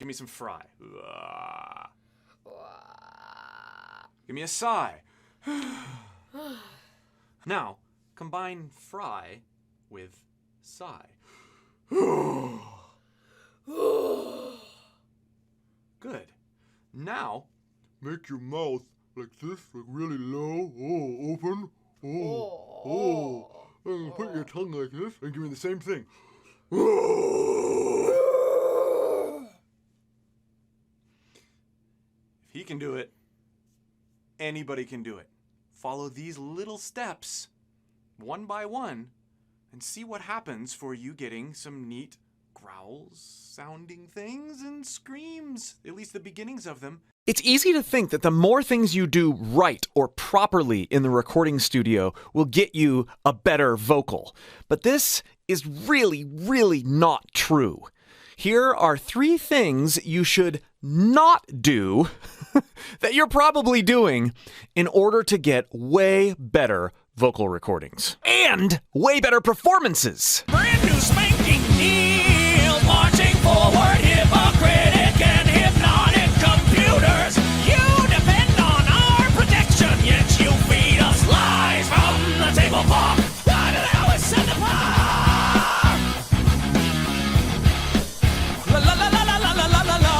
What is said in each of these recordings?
Give me some fry. Give me a sigh. Now, combine fry with sigh. Good. Now, make your mouth like this, like really low. Oh, open. Oh. And put your tongue like this and give me the same thing. If he can do it, anybody can do it. Follow these little steps, one by one, and see what happens for you getting some neat growls-sounding things and screams, at least the beginnings of them. It's easy to think that the more things you do right or properly in the recording studio will get you a better vocal. But this is really, really not true. Here are 3 things you should not do that you're probably doing in order to get way better vocal recordings and way better performances. Brand new spanking new, marching forward, hypocritic and hypnotic computers. You depend on our protection, yet you feed us lies from the tabletop. What the hell is set apart? La la la la la la la la la.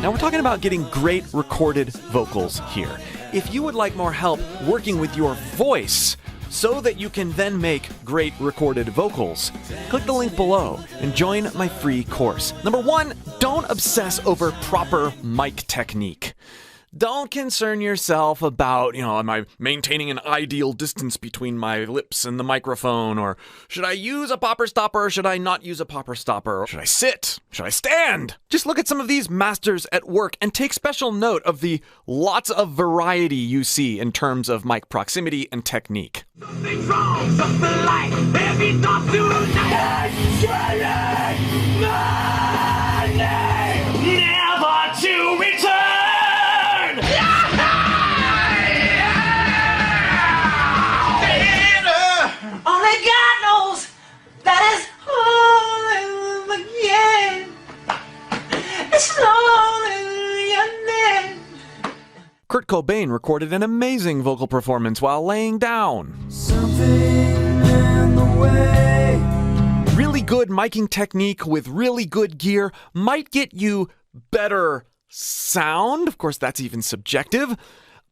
Now we're talking about getting great recorded vocals here. If you would like more help working with your voice so that you can then make great recorded vocals, click the link below and join my free course. Number 1, don't obsess over proper mic technique. Don't concern yourself about, am I maintaining an ideal distance between my lips and the microphone? Or should I use a popper stopper? Or should I not use a popper stopper? Or should I sit? Should I stand? Just look at some of these masters at work and take special note of the lots of variety you see in terms of mic proximity and technique. Something's wrong, something like heavy thoughts tonight. Never to return. Only God knows that is hallelujah. It's hallelujah. Kurt Cobain recorded an amazing vocal performance while laying down. Something in the way. Really good miking technique with really good gear might get you better sound. Of course, that's even subjective.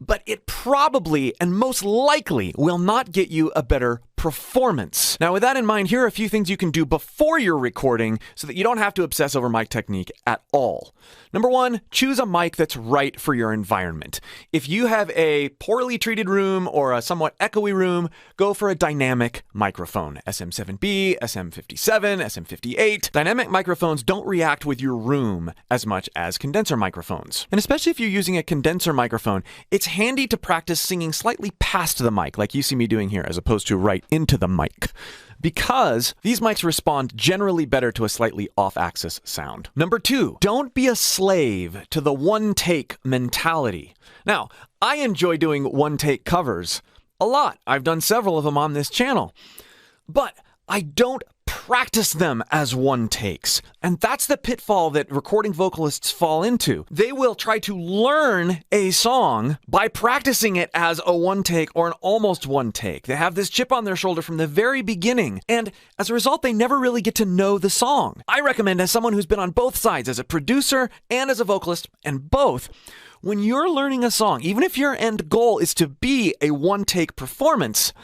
But it probably and most likely will not get you a better performance. Now, with that in mind, here are a few things you can do before you're recording so that you don't have to obsess over mic technique at all. Number 1, choose a mic that's right for your environment. If you have a poorly treated room or a somewhat echoey room, go for a dynamic microphone. SM7B, SM57, SM58. Dynamic microphones don't react with your room as much as condenser microphones. And especially if you're using a condenser microphone, it's handy to practice singing slightly past the mic, like you see me doing here, as opposed to right into the mic, because these mics respond generally better to a slightly off-axis sound. Number 2, don't be a slave to the one-take mentality. Now, I enjoy doing one-take covers a lot. I've done several of them on this channel, but I don't practice them as one takes. And that's the pitfall that recording vocalists fall into. They will try to learn a song by practicing it as a one take or an almost one take. They have this chip on their shoulder from the very beginning, and as a result, they never really get to know the song. I recommend, as someone who's been on both sides, as a producer and as a vocalist, and both, when you're learning a song, even if your end goal is to be a one-take performance,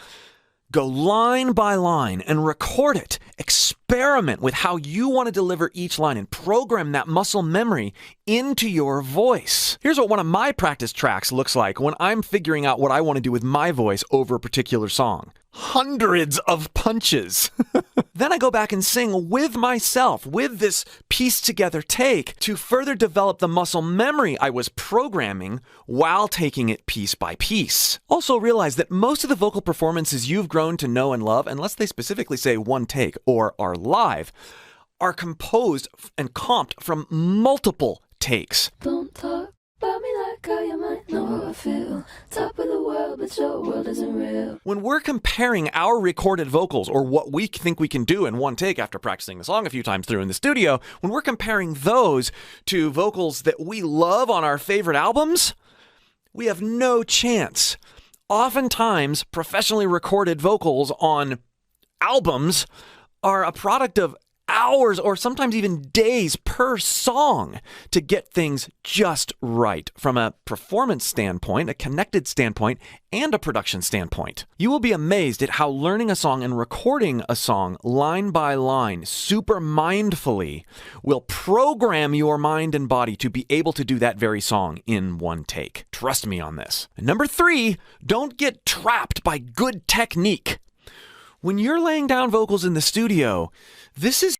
go line by line and record it. Experiment with how you want to deliver each line and program that muscle memory into your voice. Here's what one of my practice tracks looks like when I'm figuring out what I want to do with my voice over a particular song. Hundreds of punches. Then I go back and sing with myself, with this pieced together take, to further develop the muscle memory I was programming while taking it piece by piece. Also realize that most of the vocal performances you've grown to know and love, unless they specifically say one take or are live, are composed and comped from multiple takes. Don't talk about me like how you might know how I feel. Top of the world. world, but your world isn't real. When we're comparing our recorded vocals, or what we think we can do in one take after practicing the song a few times through in the studio, when we're comparing those to vocals that we love on our favorite albums, we have no chance. Oftentimes, professionally recorded vocals on albums are a product of hours or sometimes even days per song to get things just right from a performance standpoint, a connected standpoint, and a production standpoint. You will be amazed at how learning a song and recording a song line by line super mindfully will program your mind and body to be able to do that very song in one take. Trust me on this. And number 3, don't get trapped by good technique. When you're laying down vocals in the studio, this is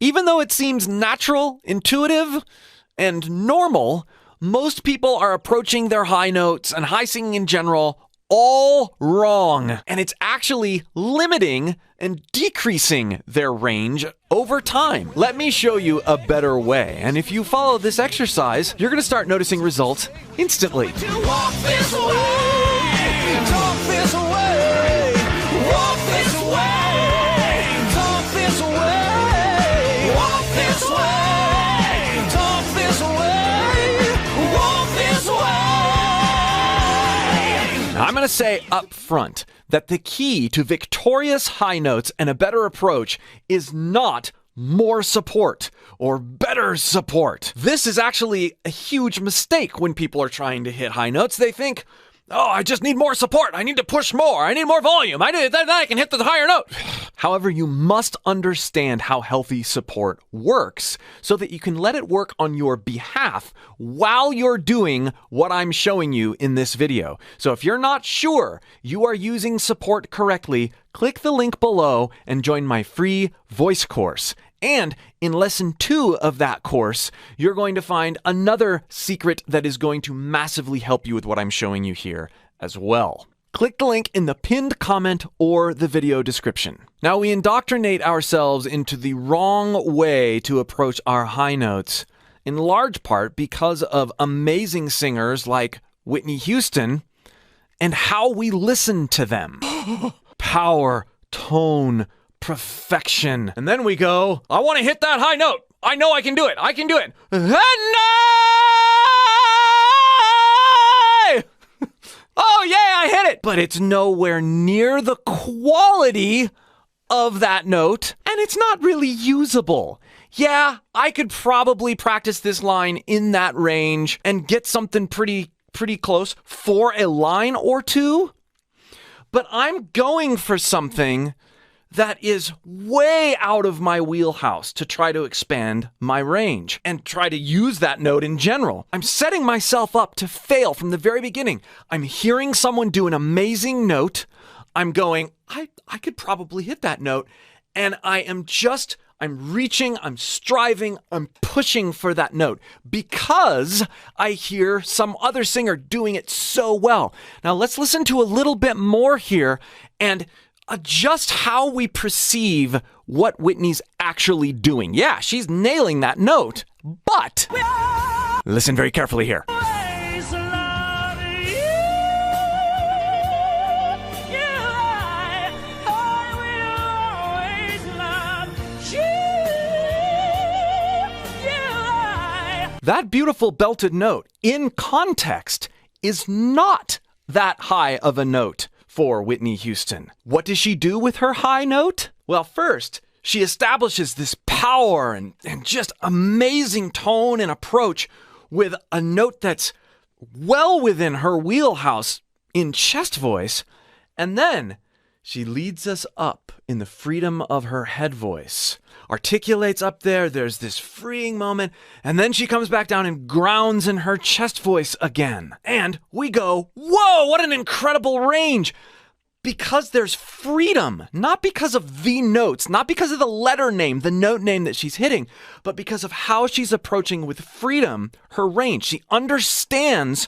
Even though it seems natural, intuitive, and normal, most people are approaching their high notes and high singing in general all wrong. And it's actually limiting and decreasing their range over time. Let me show you a better way. And if you follow this exercise, you're going to start noticing results instantly. Walk this way, talk this way, walk this way, talk this way, walk this way, talk this way, walk this way. Now, I'm going to say up front that the key to victorious high notes and a better approach is not more support or better support. This is actually a huge mistake when people are trying to hit high notes. They think, oh, I just need more support. I need to push more. I need more volume. Then I can hit the higher note. However, you must understand how healthy support works so that you can let it work on your behalf while you're doing what I'm showing you in this video. So if you're not sure you are using support correctly, click the link below and join my free voice course. And in lesson 2 of that course, you're going to find another secret that is going to massively help you with what I'm showing you here as well. Click the link in the pinned comment or the video description. Now, we indoctrinate ourselves into the wrong way to approach our high notes, in large part because of amazing singers like Whitney Houston and how we listen to them. Power, tone, perfection. And then we go, I want to hit that high note. I know I can do it. I can do it. Oh, yeah, I hit it. But it's nowhere near the quality of that note, and it's not really usable. Yeah, I could probably practice this line in that range and get something pretty close for a line or two, but I'm going for something that is way out of my wheelhouse to try to expand my range and try to use that note in general. I'm setting myself up to fail from the very beginning. I'm hearing someone do an amazing note. I'm going, I could probably hit that note. And I'm reaching, I'm striving, I'm pushing for that note because I hear some other singer doing it so well. Now let's listen to a little bit more here and adjust how we perceive what Whitney's actually doing. Yeah, she's nailing that note, but listen very carefully here. That beautiful belted note, in context, is not that high of a note for Whitney Houston. What does she do with her high note? Well, first, she establishes this power and just amazing tone and approach with a note that's well within her wheelhouse in chest voice. And then she leads us up in the freedom of her head voice. Articulates up there, there's this freeing moment, and then she comes back down and grounds in her chest voice again. And we go, whoa, what an incredible range! Because there's freedom, not because of the notes, not because of the letter name, the note name that she's hitting, but because of how she's approaching with freedom her range. She understands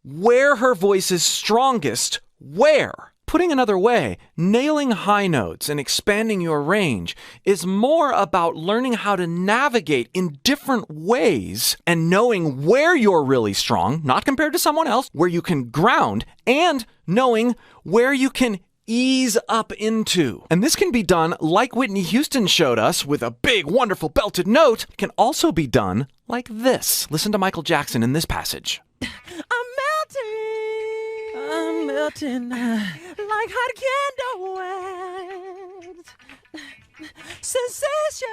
where her voice is strongest, where. Putting another way, nailing high notes and expanding your range is more about learning how to navigate in different ways and knowing where you're really strong, not compared to someone else, where you can ground, and knowing where you can ease up into. And this can be done like Whitney Houston showed us with a big, wonderful belted note. It can also be done like this. Listen to Michael Jackson in this passage. I'm melting like hot candle wax. Sensation,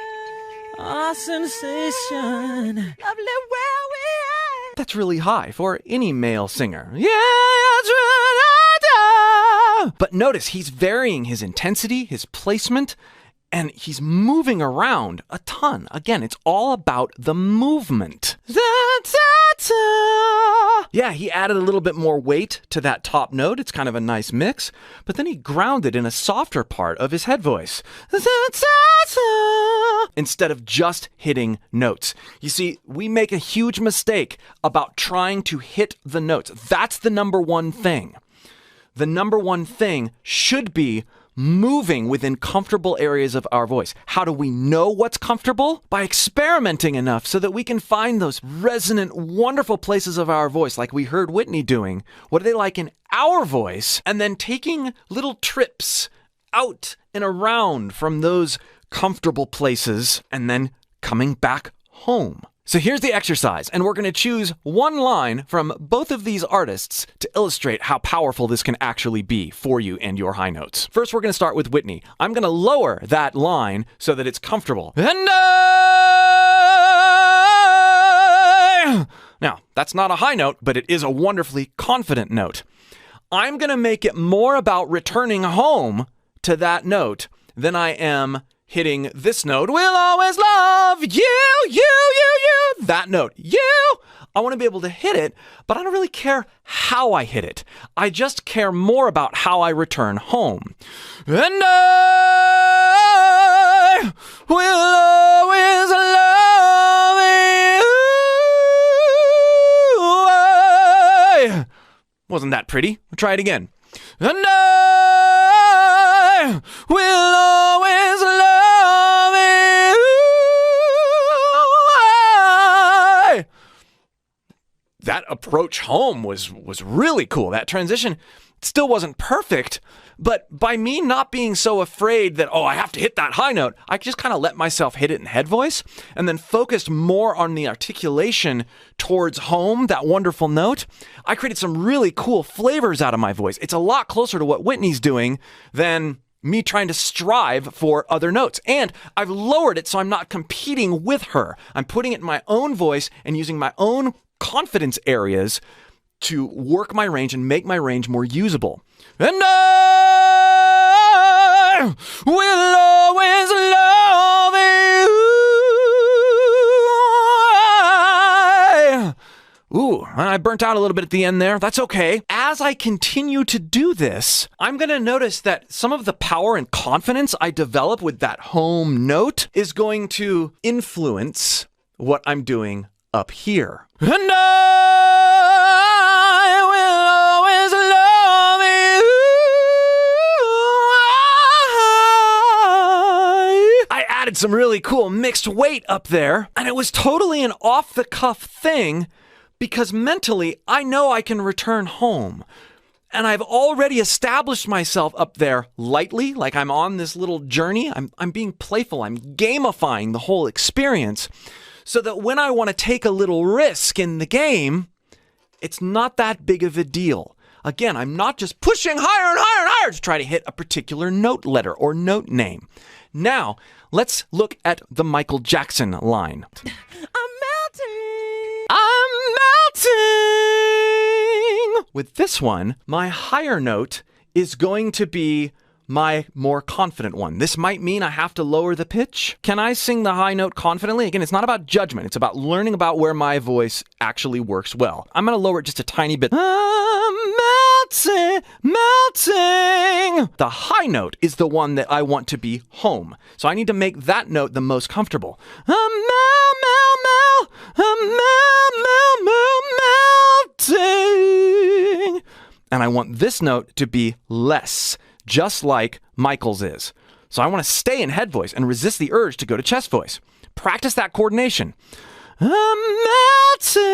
sensation, lovely where we at. That's really high for any male singer. Yeah, that's what I do. But notice he's varying his intensity, his placement, and he's moving around a ton. Again, it's all about the movement. Yeah, he added a little bit more weight to that top note. It's kind of a nice mix. But then he grounded in a softer part of his head voice. Instead of just hitting notes. You see, we make a huge mistake about trying to hit the notes. That's the number one thing. The number one thing should be moving within comfortable areas of our voice. How do we know what's comfortable? By experimenting enough so that we can find those resonant, wonderful places of our voice, like we heard Whitney doing. What are they like in our voice? And then taking little trips out and around from those comfortable places and then coming back home. So here's the exercise, and we're going to choose one line from both of these artists to illustrate how powerful this can actually be for you and your high notes. First, we're going to start with Whitney. I'm going to lower that line so that it's comfortable. And I... Now, that's not a high note, but it is a wonderfully confident note. I'm going to make it more about returning home to that note than I am hitting this note. We'll always love you. That note, you. I want to be able to hit it, but I don't really care how I hit it. I just care more about how I return home. And I will always love you. Wasn't that pretty? We'll try it again. And I will always love you. That approach home was really cool. That transition still wasn't perfect, but by me not being so afraid that, I have to hit that high note, I just kind of let myself hit it in head voice and then focused more on the articulation towards home, that wonderful note. I created some really cool flavors out of my voice. It's a lot closer to what Whitney's doing than me trying to strive for other notes. And I've lowered it so I'm not competing with her. I'm putting it in my own voice and using my own confidence areas to work my range and make my range more usable. And I will always love you. Ooh, I burnt out a little bit at the end there. That's okay. As I continue to do this, I'm going to notice that some of the power and confidence I develop with that home note is going to influence what I'm doing up here. And I will always love you. I added some really cool mixed weight up there, and it was totally an off-the-cuff thing because mentally I know I can return home. And I've already established myself up there lightly, like I'm on this little journey. I'm being playful. I'm gamifying the whole experience, so that when I want to take a little risk in the game, it's not that big of a deal. Again, I'm not just pushing higher and higher and higher to try to hit a particular note letter or note name. Now, let's look at the Michael Jackson line. I'm melting. I'm melting! With this one, my higher note is going to be my more confident one. This might mean I have to lower the pitch. Can I sing the high note confidently? Again, it's not about judgment. It's about learning about where my voice actually works well. I'm going to lower it just a tiny bit. I'm melting, melting. The high note is the one that I want to be home. So I need to make that note the most comfortable. I'm melting. And I want this note to be less, just like Michael's is. So I want to stay in head voice and resist the urge to go to chest voice. Practice that coordination. I'm melting.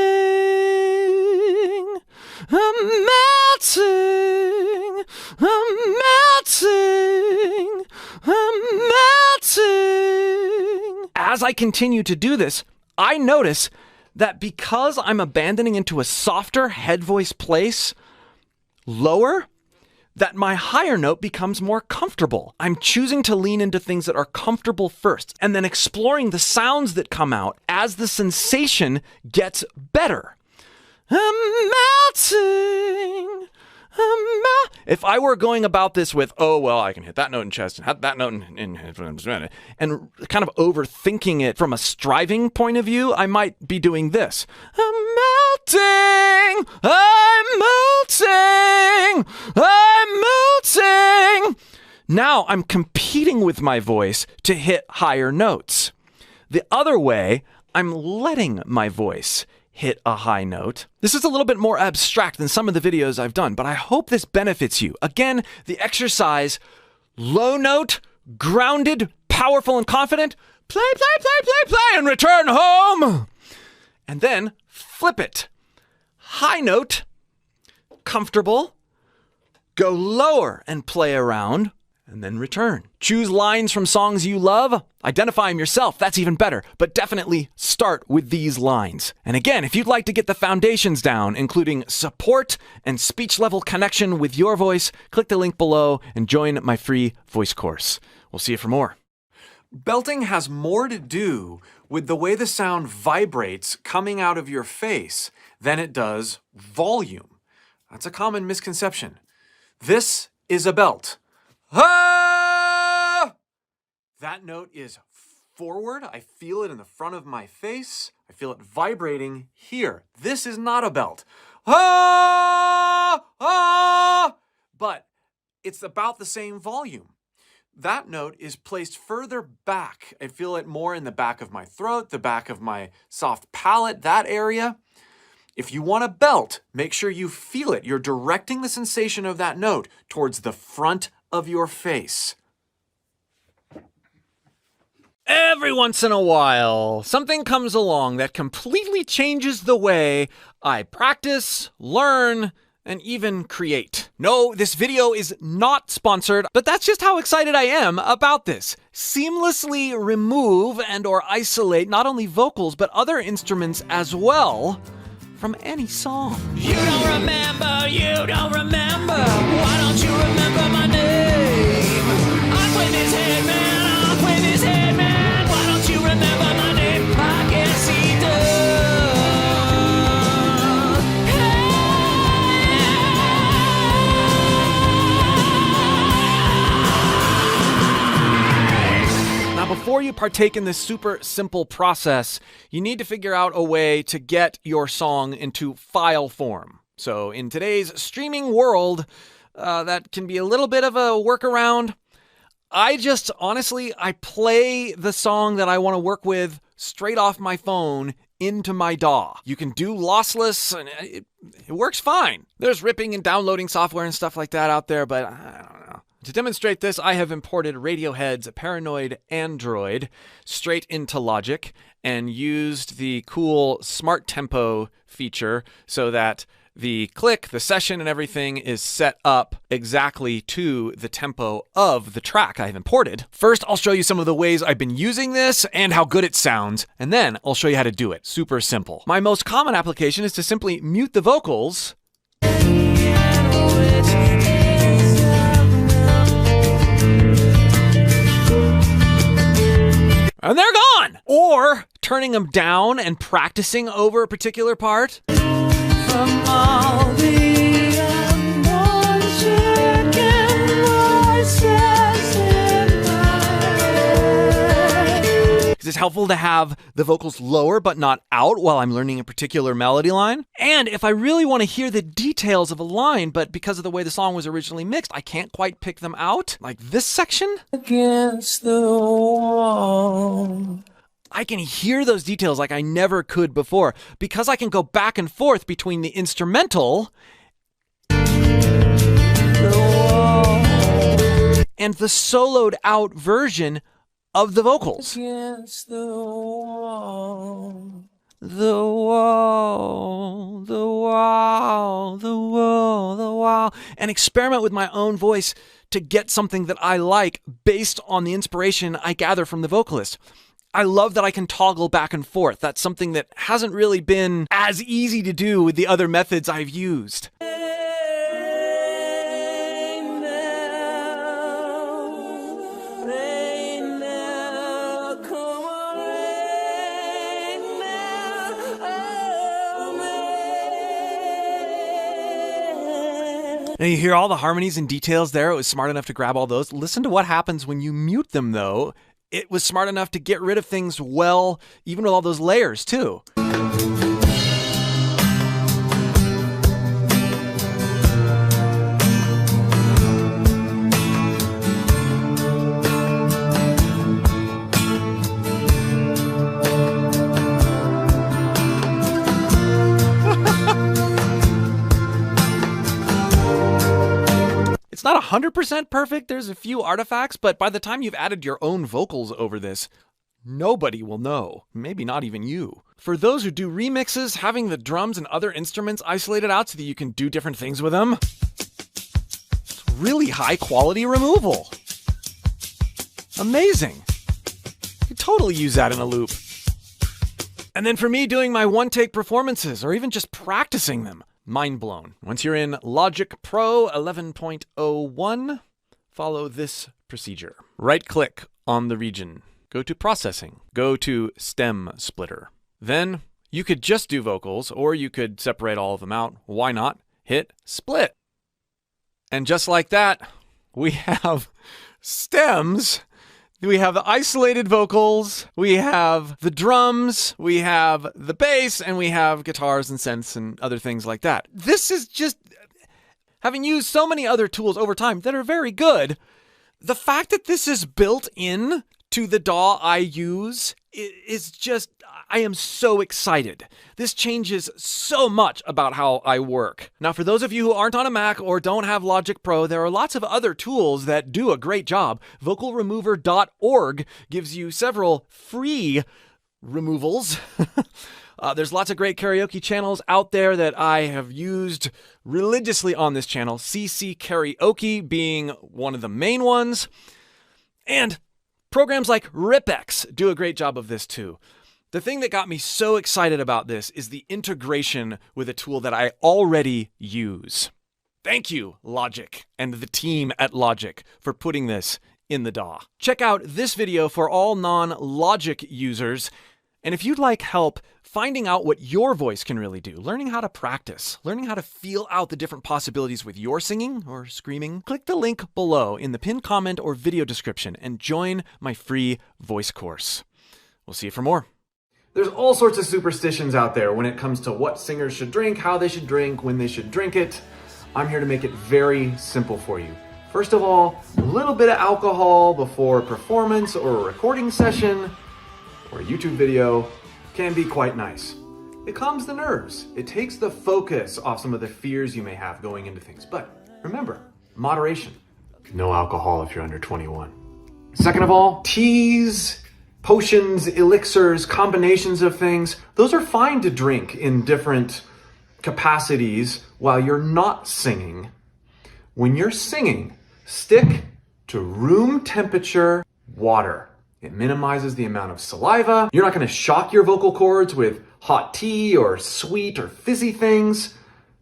I'm melting. I'm melting. I'm melting. As I continue to do this, I notice that because I'm abandoning into a softer head voice place, lower, that my higher note becomes more comfortable. I'm choosing to lean into things that are comfortable first, and then exploring the sounds that come out as the sensation gets better. I'm melting. If I were going about this with, oh, well, I can hit that note in chest and hit that note in and kind of overthinking it from a striving point of view, I might be doing this. I'm melting. I'm melting. I'm melting. Now I'm competing with my voice to hit higher notes. The other way, I'm letting my voice hit a high note. This is a little bit more abstract than some of the videos I've done, but I hope this benefits you. Again, the exercise, low note, grounded, powerful, and confident, play, play, play, play, play, and return home. And then flip it. High note, comfortable, go lower and play around, and then return. Choose lines from songs you love. Identify them yourself. That's even better. But definitely start with these lines. And again, if you'd like to get the foundations down, including support and speech level connection with your voice, click the link below and join my free voice course. We'll see you for more. Belting has more to do with the way the sound vibrates coming out of your face than it does volume. That's a common misconception. This is a belt. Ah! That note is forward. I feel it in the front of my face. I feel it vibrating here. This is not a belt. Ah! Ah! But it's about the same volume. That note is placed further back. I feel it more in the back of my throat, the back of my soft palate, that area. If you want a belt, make sure you feel it. You're directing the sensation of that note towards the front of your face. Every once in a while, something comes along that completely changes the way I practice, learn, and even create. No, this video is not sponsored, but that's just how excited I am about this. Seamlessly remove and or isolate not only vocals, but other instruments as well from any song. You don't remember. Why don't you remember my name? I'm with his head man. Why don't you remember my name? I guess he does. Now, before you partake in this super simple process, you need to figure out a way to get your song into file form. So in today's streaming world, that can be a little bit of a workaround. I play the song that I want to work with straight off my phone into my DAW. You can do lossless, and it works fine. There's ripping and downloading software and stuff like that out there, but I don't know. To demonstrate this, I have imported Radiohead's Paranoid Android straight into Logic and used the cool Smart Tempo feature so that the click, the session, and everything is set up exactly to the tempo of the track I've imported. First, I'll show you some of the ways I've been using this and how good it sounds, and then I'll show you how to do it. Super simple. My most common application is to simply mute the vocals or turning them down and practicing over a particular part. From all the unborn chicken voices in my head. It's helpful to have the vocals lower but not out while I'm learning a particular melody line. And if I really want to hear the details of a line, but because of the way the song was originally mixed, I can't quite pick them out, like this section. Against the wall. I can hear those details like I never could before because I can go back and forth between the instrumental and the soloed out version of the vocals. Against the wall. The wall, the wall, the wall, the wall, and experiment with my own voice to get something that I like based on the inspiration I gather from the vocalist. I love that I can toggle back and forth. That's something that hasn't really been as easy to do with the other methods I've used. Now you hear all the harmonies and details there. It was smart enough to grab all those. Listen to what happens when you mute them, though. It was smart enough to get rid of things well, even with all those layers, too. It's not 100% perfect, there's a few artifacts, but by the time you've added your own vocals over this, nobody will know. Maybe not even you. For those who do remixes, having the drums and other instruments isolated out so that you can do different things with them, it's really high quality removal. Amazing. You could totally use that in a loop. And then for me doing my one-take performances, or even just practicing them, mind blown. Once you're in Logic Pro 11.01, follow this procedure. Right-click on the region. Go to Processing. Go to Stem Splitter. Then you could just do vocals, or you could separate all of them out. Why not? Hit Split. And just like that, we have stems. We have the isolated vocals, we have the drums, we have the bass, and we have guitars and synths and other things like that. This is just, having used so many other tools over time that are very good, the fact that this is built in to the DAW I use is just, I am so excited. This changes so much about how I work. Now, for those of you who aren't on a Mac or don't have Logic Pro, there are lots of other tools that do a great job. Vocalremover.org gives you several free removals. There's lots of great karaoke channels out there that I have used religiously on this channel, CC Karaoke being one of the main ones. And programs like RipX do a great job of this too. The thing that got me so excited about this is the integration with a tool that I already use. Thank you, Logic, and the team at Logic for putting this in the DAW. Check out this video for all non-Logic users. And if you'd like help finding out what your voice can really do, learning how to practice, learning how to feel out the different possibilities with your singing or screaming, click the link below in the pinned comment or video description and join my free voice course. We'll see you for more. There's all sorts of superstitions out there when it comes to what singers should drink, how they should drink, when they should drink it. I'm here to make it very simple for you. First of all, a little bit of alcohol before a performance or a recording session or a YouTube video can be quite nice. It calms the nerves. It takes the focus off some of the fears you may have going into things. But remember, moderation. No alcohol if you're under 21. Second of all, teas, potions, elixirs, combinations of things, those are fine to drink in different capacities while you're not singing. When you're singing, stick to room temperature water. It minimizes the amount of saliva. You're not going to shock your vocal cords with hot tea or sweet or fizzy things.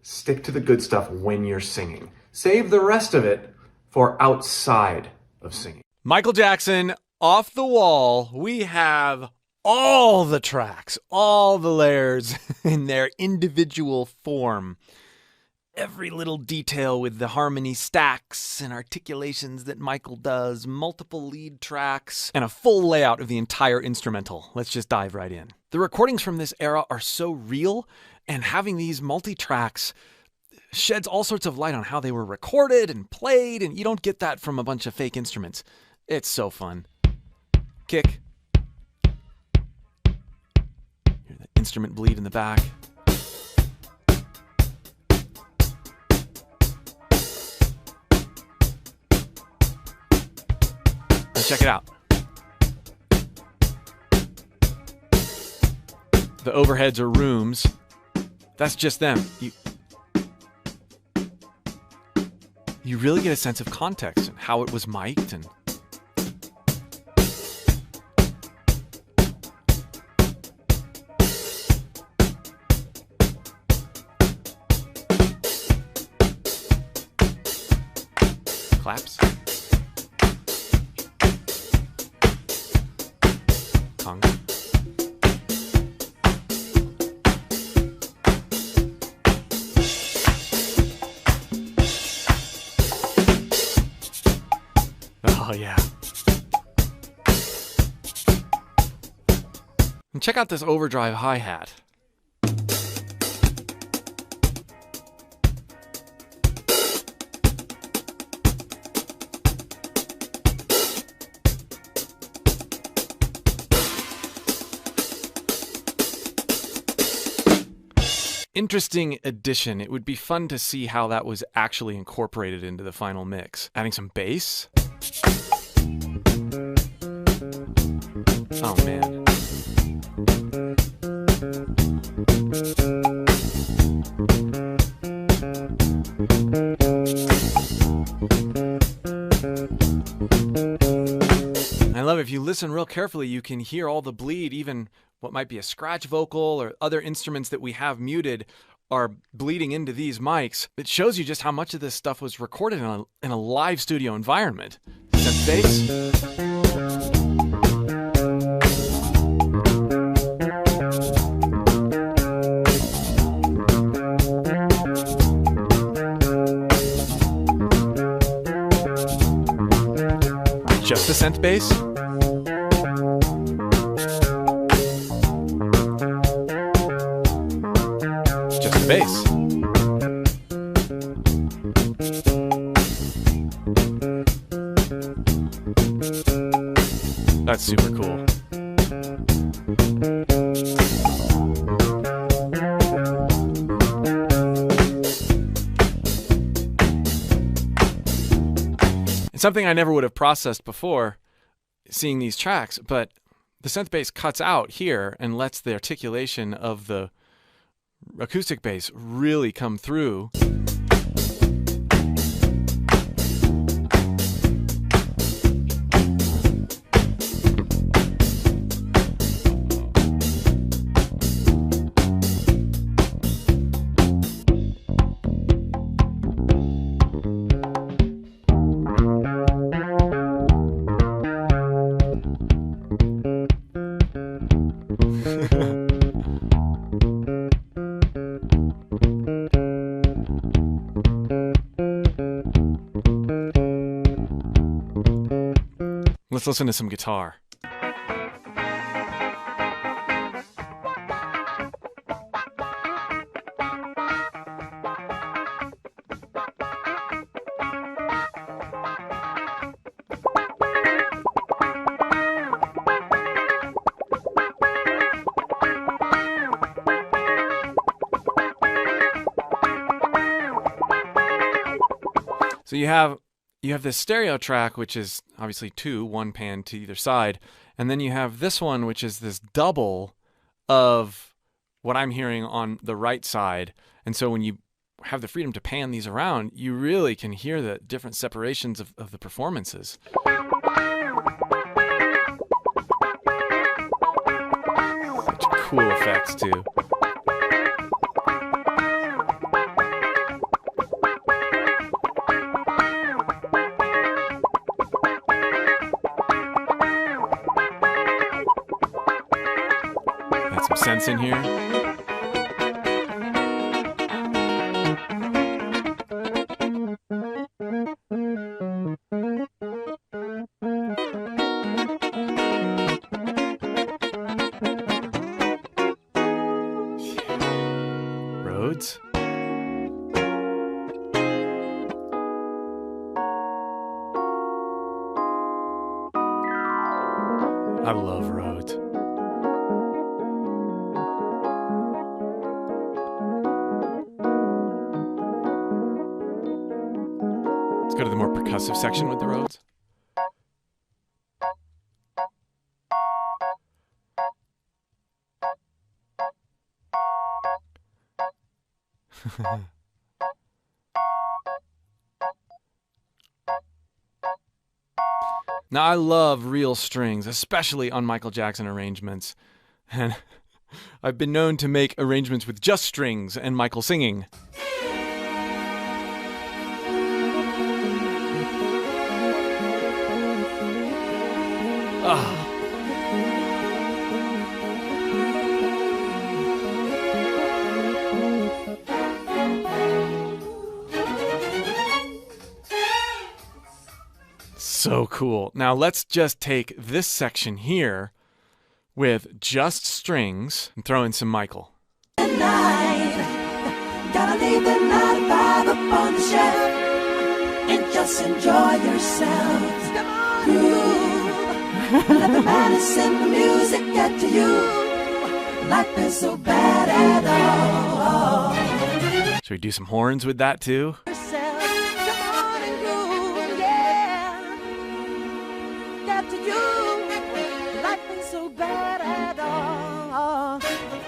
Stick to the good stuff when you're singing. Save the rest of it for outside of singing. Michael Jackson, Off the Wall. We have all the tracks, all the layers in their individual form. Every little detail with the harmony stacks and articulations that Michael does, multiple lead tracks, and a full layout of the entire instrumental. Let's just dive right in. The recordings from this era are so real, and having these multi-tracks sheds all sorts of light on how they were recorded and played, and you don't get that from a bunch of fake instruments. It's so fun. Kick. Hear the instrument bleed in the back. Check it out. The overheads are rooms. That's just them. You really get a sense of context and how it was mic'd and claps. Oh, yeah. And check out this overdrive hi-hat. Interesting addition. It would be fun to see how that was actually incorporated into the final mix. Adding some bass. Oh man. I love it. If you listen real carefully, you can hear all the bleed, even what might be a scratch vocal or other instruments that we have muted are bleeding into these mics. It shows you just how much of this stuff was recorded in a live studio environment. Synth bass. Just the synth bass. Bass. That's super cool. It's something I never would have processed before seeing these tracks, but the synth bass cuts out here and lets the articulation of the acoustic bass really come through. Let's listen to some guitar. So you have this stereo track, which is obviously one pan to either side, and then you have this one, which is this double of what I'm hearing on the right side. And so when you have the freedom to pan these around, you really can hear the different separations of the performances. Such cool effects too. sense in here. Rhodes. I love Rhodes. Let's go to the more percussive section with the Rhodes. Now, I love real strings, especially on Michael Jackson arrangements. And I've been known to make arrangements with just strings and Michael singing. Ah. So cool. Now let's just take this section here with just strings and throw in some Michael. Gotta leave the 9 to 5 up on the shelf and just enjoy yourself. Come on, groove. Let the madness and the music get to you. Life is so bad at all. Should we do some horns with that too?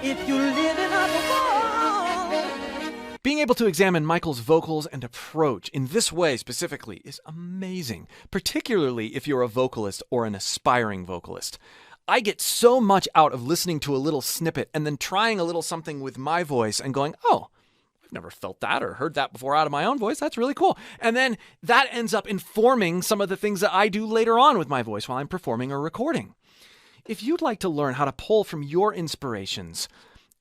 If you live in a wall. Being able to examine Michael's vocals and approach in this way specifically is amazing, particularly if you're a vocalist or an aspiring vocalist. I get so much out of listening to a little snippet and then trying a little something with my voice and going, oh, I've never felt that or heard that before out of my own voice. That's really cool. And then that ends up informing some of the things that I do later on with my voice while I'm performing or recording. If you'd like to learn how to pull from your inspirations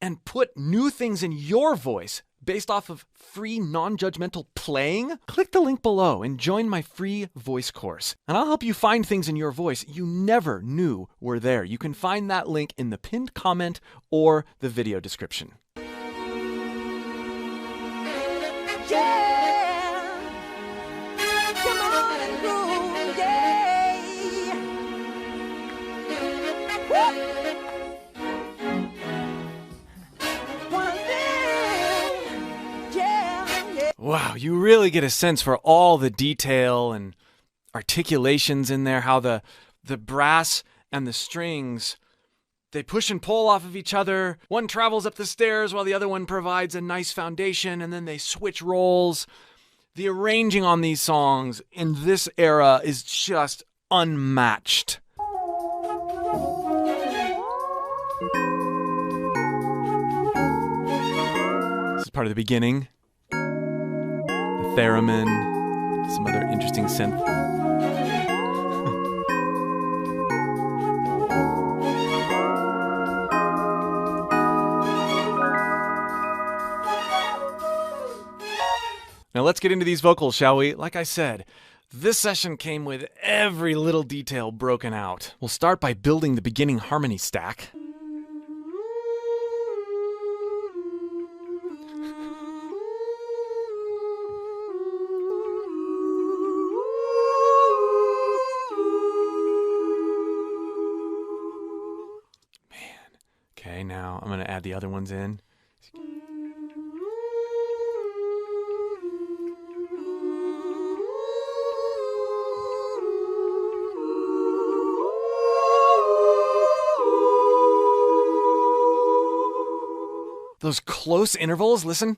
and put new things in your voice based off of free non-judgmental playing, click the link below and join my free voice course. And I'll help you find things in your voice you never knew were there. You can find that link in the pinned comment or the video description. Wow, you really get a sense for all the detail and articulations in there, how the brass and the strings, they push and pull off of each other. One travels up the stairs while the other one provides a nice foundation, and then they switch roles. The arranging on these songs in this era is just unmatched. This is part of the beginning. Theremin, some other interesting synth. Now let's get into these vocals, shall we? Like I said, this session came with every little detail broken out. We'll start by building the beginning harmony stack. Okay, now I'm going to add the other ones in. Those close intervals, listen.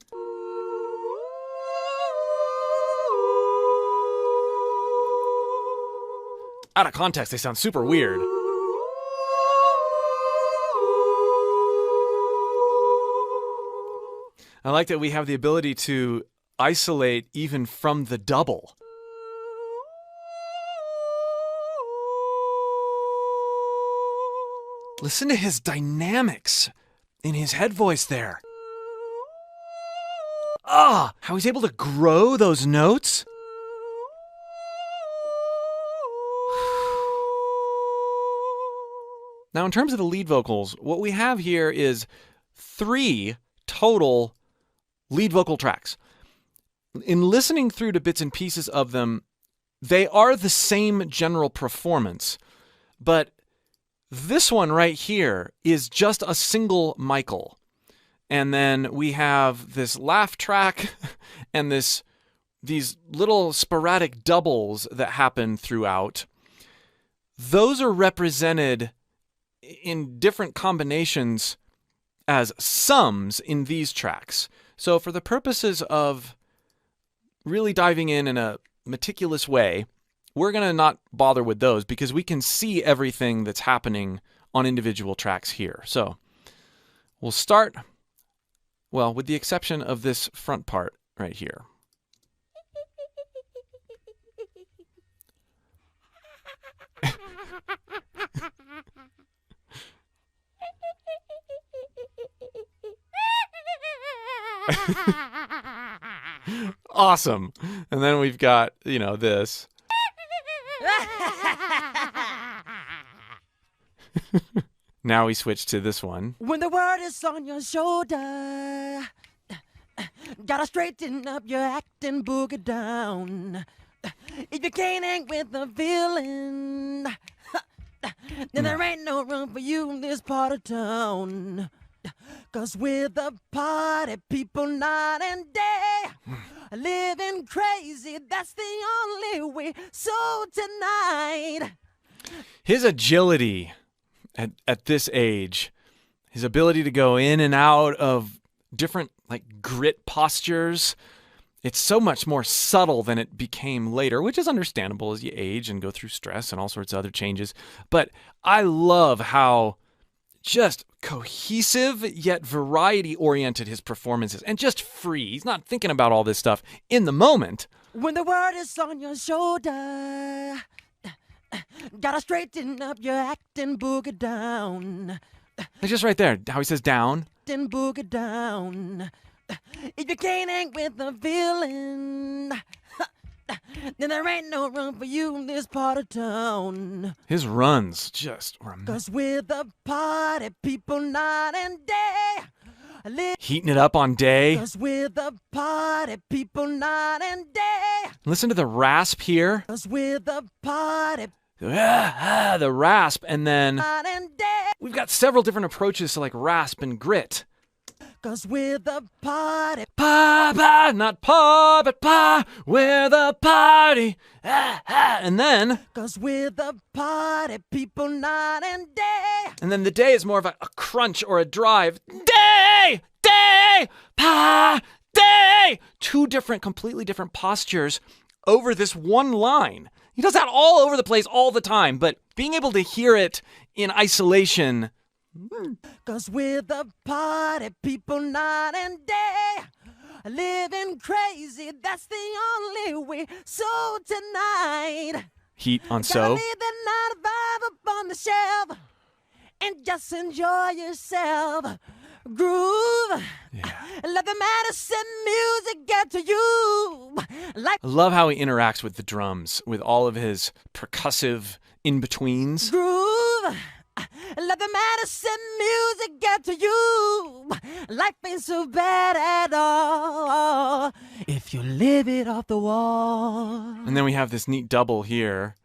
Out of context, they sound super weird. I like that we have the ability to isolate even from the double. Listen to his dynamics in his head voice there. Ah, how he's able to grow those notes. Now, in terms of the lead vocals, what we have here is 3 total lead vocal tracks. In listening through to bits and pieces of them, they are the same general performance, but this one right here is just a single Michael. And then we have this laugh track and these little sporadic doubles that happen throughout. Those are represented in different combinations as sums in these tracks. So for the purposes of really diving in a meticulous way, we're going to not bother with those because we can see everything that's happening on individual tracks here. So we'll start, well, with the exception of this front part right here. Awesome. And then we've got, this. Now we switch to this one. When the world is on your shoulder, gotta straighten up your acting, boogie down. If you can't hang with the villain, then there ain't no room for you in this part of town. 'Cause we're the party people night and day, living crazy, that's the only way. So tonight, his agility at this age, his ability to go in and out of different grit postures, it's so much more subtle than it became later, which is understandable as you age and go through stress and all sorts of other changes. But I love how just cohesive yet variety-oriented his performance is, and just free. He's not thinking about all this stuff in the moment. when the world is on your shoulder, gotta straighten up your acting, boogie down. It's just right there, how he says down. Acting, boogie down. If you can't hang with the villain, then there ain't no room for you in this part of town. His runs just were 'Cause we're the party people night and day. heating it up on day. 'Cause we're the party people night and day. Listen to the rasp here. 'Cause we're the party The rasp, and then night and day. we've got several different approaches to rasp and grit. 'Cause we're the party. Pa, pa, not pa, but pa, we're the party. And then, 'Cause we're the party people night and day. and then the day is more of a crunch or a drive. Day, day, pa, day. Two different, completely different postures over this one line. He does that all over the place all the time, but being able to hear it in isolation. 'Cause we're the party people night and day. Living crazy, that's the only way. So tonight, Heat on gotta so. leave the night vibe up on the shelf and just enjoy yourself. Groove. Yeah. Let the medicine music get to you. Like I love how he interacts with the drums, with all of his percussive in-betweens. groove. Let the medicine music get to you. Life ain't so bad at all if you live it off the wall. And then we have this neat double here.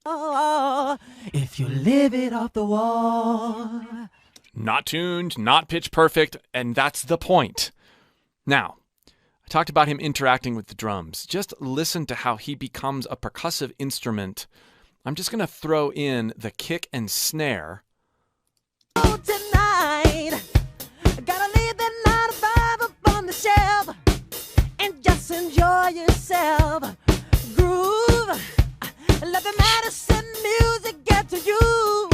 If you live it off the wall. Not tuned, not pitch perfect, and that's the point. Now, I talked about him interacting with the drums. Just listen to how he becomes a percussive instrument. I'm just going to throw in the kick and snare. Oh, tonight, gotta leave the night vibe up on the shelf and just enjoy yourself. Groove. Let the medicine music get to you.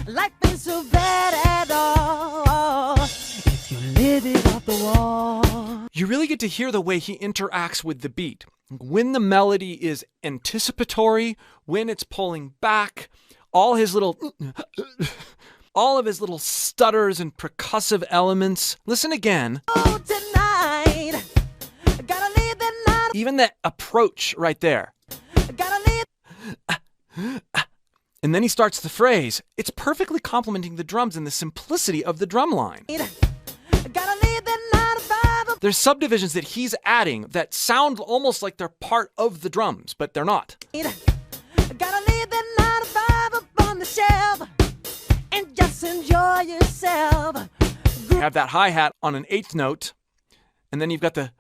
Life ain't so bad at all if you live it off the wall. You really get to hear the way he interacts with the beat. When the melody is anticipatory, when it's pulling back, all his little all of his little stutters and percussive elements. Listen again. Oh, tonight, gotta leave the night. Even that approach right there. Gotta leave. And then he starts the phrase. It's perfectly complementing the drums and the simplicity of the drum line. Gotta leave the 9 to 5. There's subdivisions that he's adding that sound almost like they're part of the drums, but they're not. Gotta leave the 9 to 5 up on the shelf and just enjoy yourself. You have that hi-hat on an 8th note, and then you've got the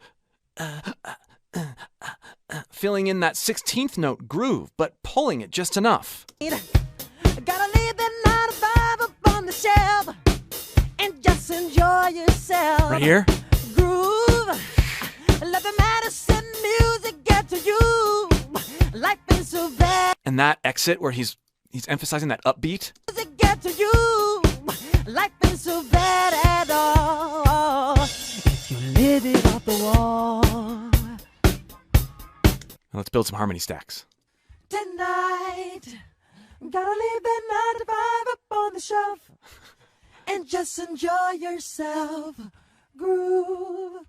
filling in that 16th note groove, but pulling it just enough. Gotta leave the 9 to 5 up on the shelf and just enjoy yourself. Right here. Groove. Let the medicine music get to you. Life is so bad. And that exit where he's emphasizing that upbeat. Music get to you. Life is so bad at all. If you live it off the wall. Now let's build some harmony stacks. Tonight, gotta leave the 9 to 5 up on the shelf and just enjoy yourself. Groove.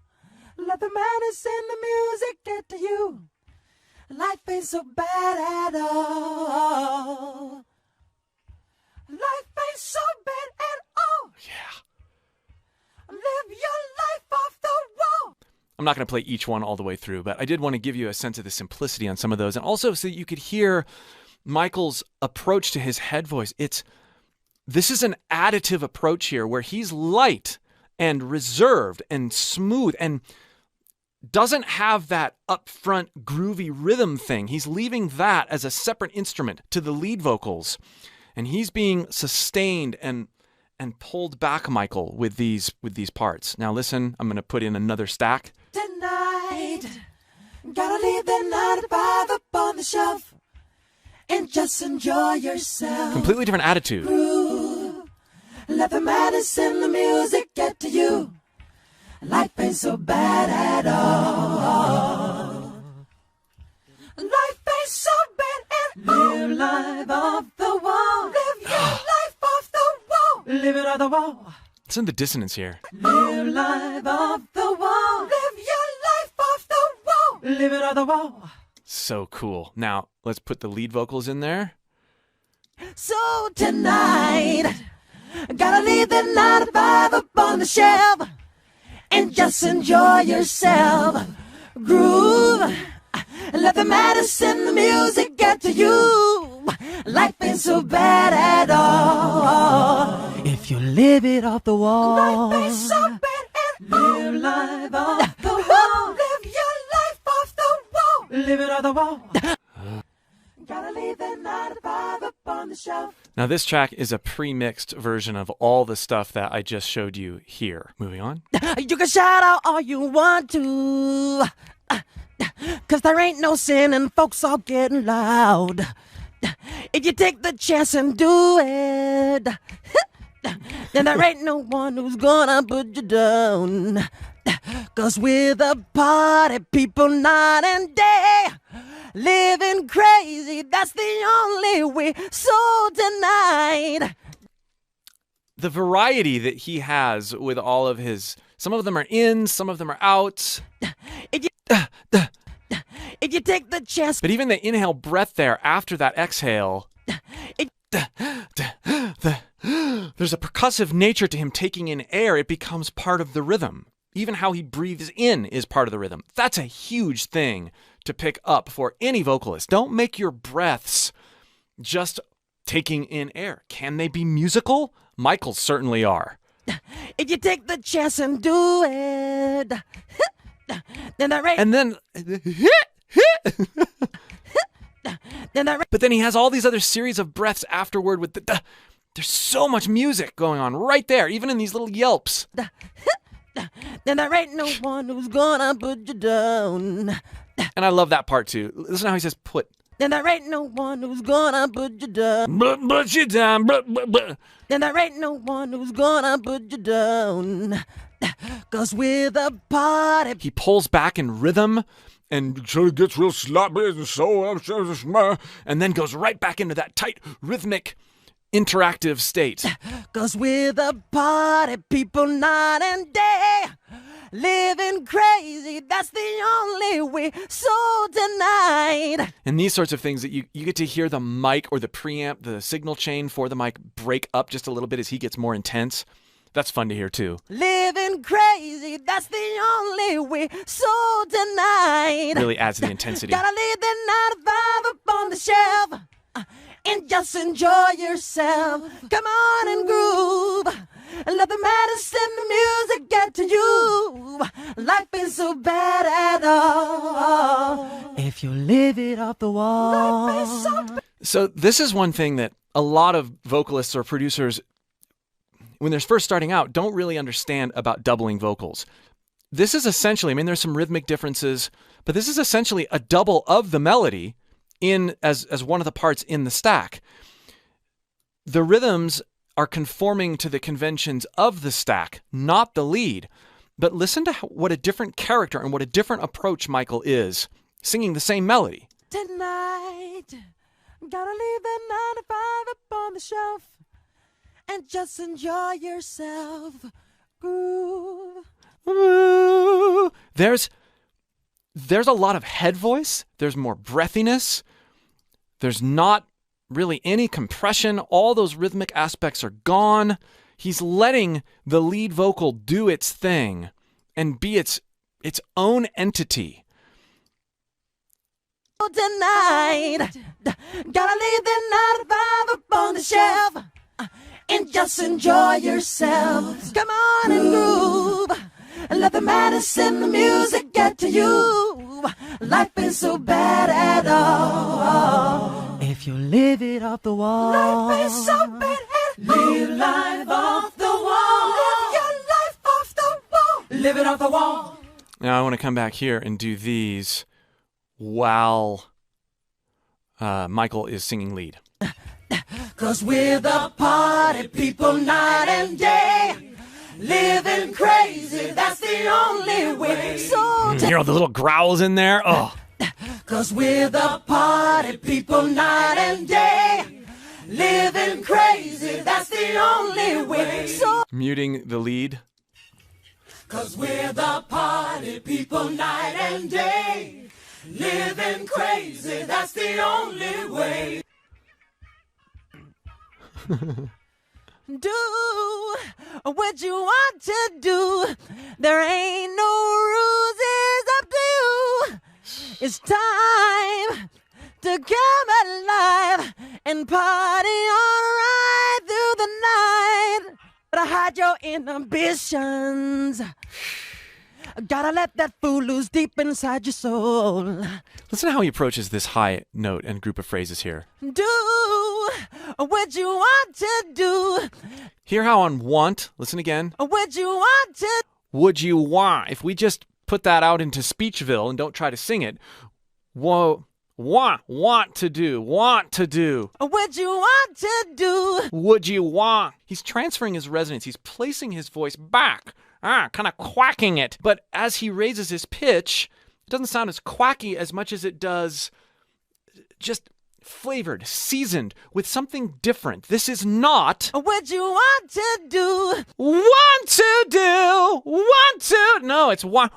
Let the madness and the music get to you. Life ain't so bad at all. Life ain't so bad at all. Yeah. Live your life off the wall. I'm not going to play each one all the way through, but I did want to give you a sense of the simplicity on some of those, and also so that you could hear Michael's approach to his head voice. This is an additive approach here where he's light and reserved and smooth and doesn't have that upfront groovy rhythm thing. He's leaving that as a separate instrument to the lead vocals, and he's being sustained and pulled back, Michael, with these parts. Now listen, I'm going to put in another stack. Tonight, gotta leave the 9 to 5 up on the shelf and just enjoy yourself. Completely different attitude. Groove. Let the madness and the music get to you. Life ain't so bad at all. Life ain't so bad at all. Live life off the wall. Live your life off the wall. Live it off the wall. Listen to the dissonance here. Live life off the wall. Live your life off the wall. Live it off the wall. So cool. Now, let's put the lead vocals in there. So tonight, gotta leave the 9 to 5 up on the shelf and just enjoy yourself. Groove. Let the madness and the music get to you. Life ain't so bad at all. If you live it off the wall. Life ain't so bad at all. Live life off the wall. Live your life off the wall. Live it off the wall. Gotta leave the 9 to 5 up on the shelf. Now, this track is a pre-mixed version of all the stuff that I just showed you here. Moving on. You can shout out all you want to, 'cause there ain't no sin and folks all getting loud. If you take the chance and do it, then there ain't no one who's gonna put you down. 'Cause we're the party people night and day, living crazy, that's the only way. So tonight, The variety that he has with all of his, some of them are in, some of them are out. if you take the chance, But even the inhale breath there after that exhale, there's a percussive nature to him taking in air. It becomes part of the rhythm. Even how he breathes in is part of the rhythm. That's a huge thing to pick up for any vocalist. Don't make your breaths just taking in air. Can they be musical? Michael's certainly are. if you take the chance and do it, then there ain't. And then... But then he has all these other series of breaths afterward with the... There's so much music going on right there, even in these little yelps. Then there ain't no one who's gonna put you down. And I love that part too. Listen to how he says put. Then there ain't no one who's gonna put you down. Put you down. Then there ain't no one who's gonna put you down. 'Cause we're the party. He pulls back in rhythm and So it gets real sloppy and so I'm sure it's my. then goes right back into that tight rhythmic interactive state. 'Cause we're the party people night and day. Living crazy, that's the only way. So tonight. And these sorts of things that you get to hear the mic or the preamp, the signal chain for the mic break up just a little bit as he gets more intense. That's fun to hear too. Living crazy, that's the only way. So tonight. Really adds to the intensity. Gotta leave the 9 to 5 up on the shelf. And just enjoy yourself. Come on and groove. And let the madness in the music get to you. Life ain't so bad at all if you live it off the wall. Life is so bad. So this is one thing that a lot of vocalists or producers, when they're first starting out, don't really understand about doubling vocals. This is essentially, I mean, there's some rhythmic differences, but this is essentially a double of the melody in as one of the parts in the stack. The rhythms are conforming to the conventions of the stack, not the lead. But listen to what a different character and what a different approach Michael is, singing the same melody. Tonight, gotta leave that 9 to 5 up on the shelf and just enjoy yourself. Groove. Ooh. There's a lot of head voice. There's more breathiness. There's not really any compression. All those rhythmic aspects are gone. He's letting the lead vocal do its thing and be its own entity. Tonight, gotta leave the 9 to 5 up on the shelf and just enjoy yourself. Come on and groove. And let the madness in the music get to you. Life ain't so bad at all if you live it off the wall. Life ain't so bad at all. Live life off the wall. Live your life off the wall. Live it off the wall. Now I want to come back here and do these while Michael is singing lead. 'Cause we're the party people night and day. Living crazy, that's the only way. So You hear all the little growls in there? Oh. 'Cause we're the party people night and day. Living crazy, that's the only way. So Muting the lead. 'cause we're the party people night and day. Living crazy, that's the only way. Do what you want to do. There ain't no rules, it's up to you. It's time to come alive and party on right through the night. Gotta hide your inhibitions. Gotta let that fool loose deep inside your soul. Listen to how he approaches this high note and group of phrases here. Do what you want to do. Hear how on want, listen again. What you want to. Would you want? If we just put that out into Speechville and don't try to sing it, want to do. What you want to do. Would you want? He's transferring his resonance. He's placing his voice back, kind of quacking it. But as he raises his pitch, it doesn't sound as quacky as much as it does just flavored, seasoned with something different. This is not What you want to do. want to. No, it's want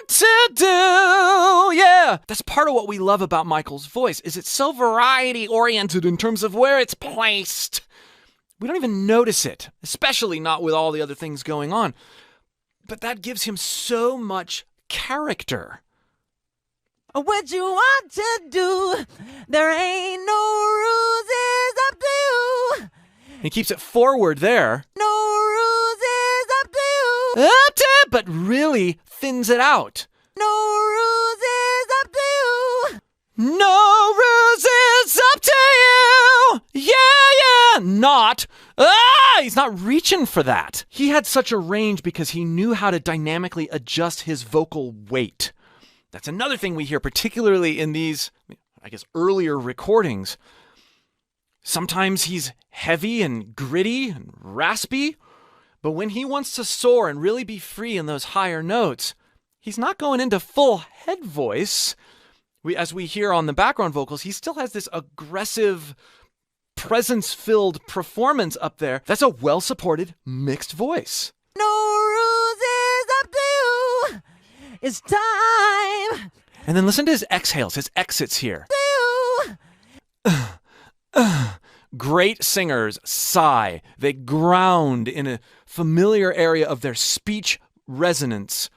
to do. Yeah. That's part of what we love about Michael's voice is it's so variety oriented in terms of where it's placed. We don't even notice it, especially not with all the other things going on. But that gives him so much character. What you want to do. There ain't no rules, it's up to you. He keeps it forward there. No rules, it's up to you. But really thins it out. No rules, it's up to you. No rules is up to you. Yeah. Not. He's not reaching for that. He had such a range because he knew how to dynamically adjust his vocal weight. That's another thing we hear, particularly in these, I guess, earlier recordings. Sometimes he's heavy and gritty and raspy, but when he wants to soar and really be free in those higher notes, he's not going into full head voice. As we hear on the background vocals, he still has this aggressive presence-filled performance up there. That's a well-supported mixed voice. No rules is up to you. It's time And then listen to his exhales, his exits here. to Great singers sigh. They ground in a familiar area of their speech resonance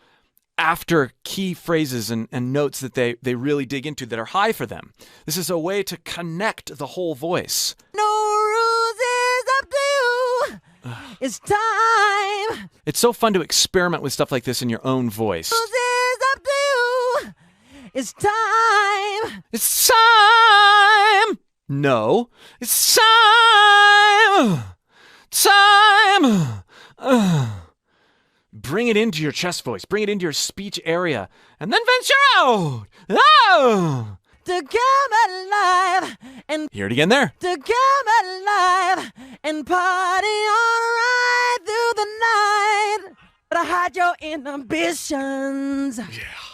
after key phrases and notes that they really dig into that are high for them. This is a way to connect the whole voice. No rules is up to you. It's time. It's so fun to experiment with stuff like this in your own voice. Rules is up to you. It's time. It's time! No, it's time! Time! Bring it into your chest voice. Bring it into your speech area. And then venture out! Oh! To come alive and Hear it again there. to come alive and party all right through the night. Gotta hide your inhibitions. Yeah.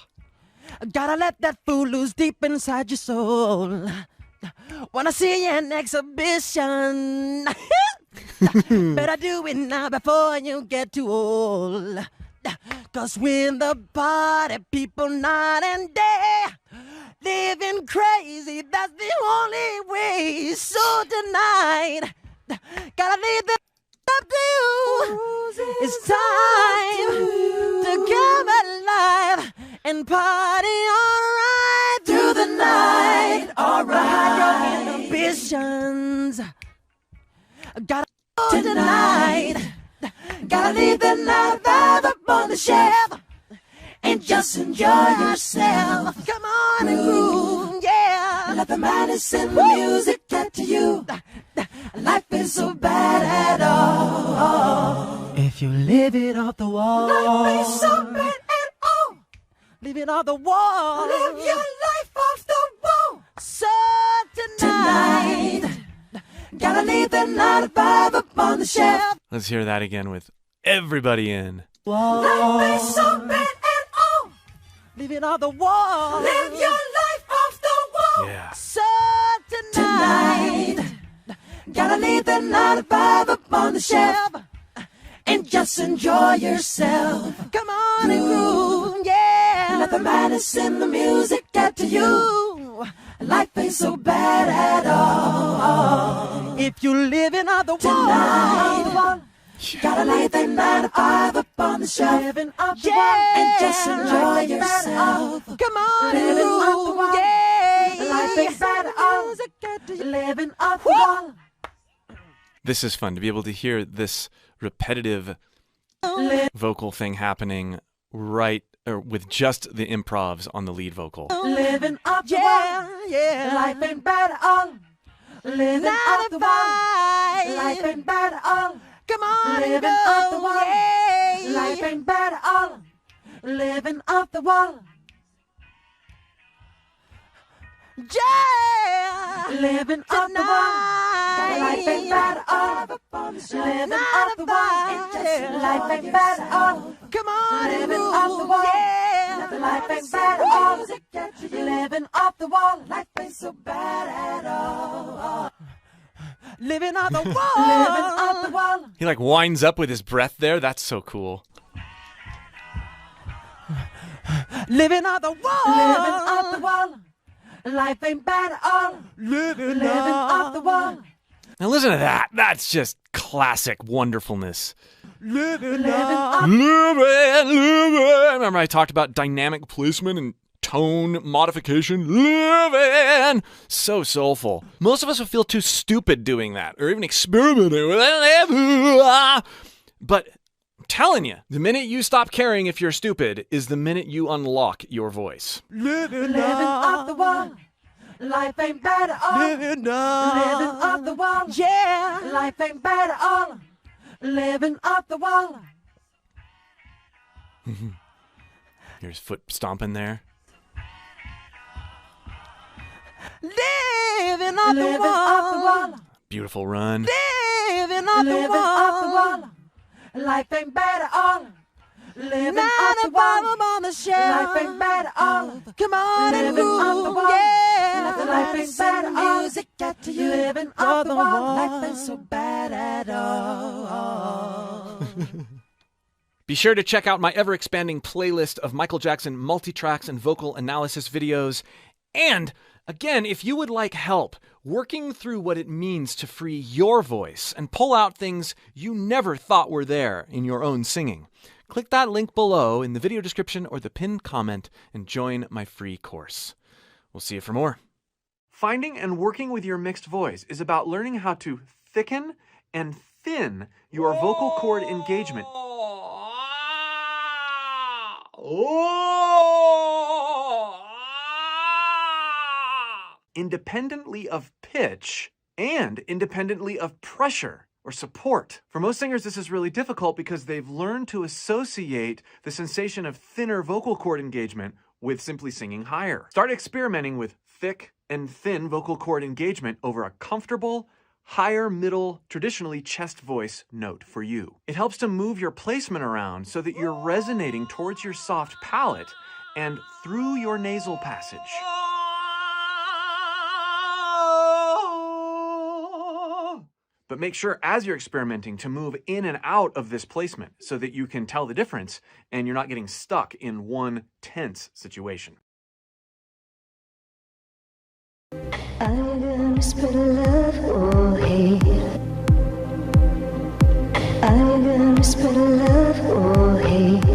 Gotta let that fool loose deep inside your soul. Wanna see you in exhibition. Better do it now before you get too old. 'Cause we're the party people night and day. Living crazy, that's the only way. So tonight, gotta leave the up to you. It's time to come alive and party all right through the night. All right, your inhibitions. Gotta tonight. Gotta leave the night vibe up on the shelf and just enjoy yourself. Come on and groove, yeah. Let the madness in the music get to you. Life is so bad at all. If you live it off the wall. Life is so bad at all. Live it off the wall. Live your life off the wall. So tonight, gotta leave the night vibe up on the shelf. Let's hear that again with everybody in. Life is so bad at all. Leave it on the wall. Live your life off the wall. Yeah. So tonight, gotta leave the night vibe up on the shelf and just enjoy yourself. Come on and groove, yeah. Let the madness in the music get to you. Life ain't so bad at all. If you living on the wall tonight, gotta leave the 9 to 5 up on the shelf. Living off the wall and just enjoy yourself. Come on, living off the wall. Yeah. Life ain't bad at all. Living off the wall. This is fun to be able to hear this repetitive vocal thing happening right or with just the improvs on the lead vocal. Living off the wall. Yeah. Life ain't bad at all. Living off the wall. Life ain't bad at all. Come on, living off the wall. Yeah. Life ain't bad at all. Living off the wall. Yeah. Living off the wall. Life ain't bad at all. Living off the wall. Life ain't bad at all. Come on, living off the wall. Yeah. Life ain't bad at all. Living off the wall. Life ain't so bad at all. Living on the wall. Living off the wall. He like winds up with his breath there. That's so cool. Living on the wall. Living off the wall. Life ain't bad at all. Living off the wall. Now listen to that. That's just classic wonderfulness. Living off. Living. Remember I talked about dynamic placement and tone modification. Living. So soulful. Most of us would feel too stupid doing that or even experimenting with it. But I'm telling you, the minute you stop caring if you're stupid is the minute you unlock your voice. Living off the wall. Life ain't bad at all. Living off the wall. Yeah. Life ain't bad at all. Living off the wall. Here's foot stomping there. Living off the wall. Beautiful run. Living off the wall. Life ain't bad at all. Living off the wall on the shelf. Life ain't bad at all. Come on and move, yeah. Life ain't bad at all. Music got to you. Living off the wall. Life ain't so bad at all. Be sure to check out my ever-expanding playlist of Michael Jackson multi-tracks and vocal analysis videos. And, again, if you would like help working through what it means to free your voice and pull out things you never thought were there in your own singing, click that link below in the video description or the pinned comment and join my free course. We'll see you for more. Finding and working with your mixed voice is about learning how to thicken and thin your vocal cord engagement. Independently of pitch and independently of pressure or support. For most singers, this is really difficult because they've learned to associate the sensation of thinner vocal cord engagement with simply singing higher. Start experimenting with thick and thin vocal cord engagement over a comfortable, higher, middle, traditionally chest voice note for you. It helps to move your placement around so that you're resonating towards your soft palate and through your nasal passage. But make sure as you're experimenting to move in and out of this placement so that you can tell the difference and you're not getting stuck in one tense situation. I'm gonna spread love or hate. I'm gonna spread love or hate.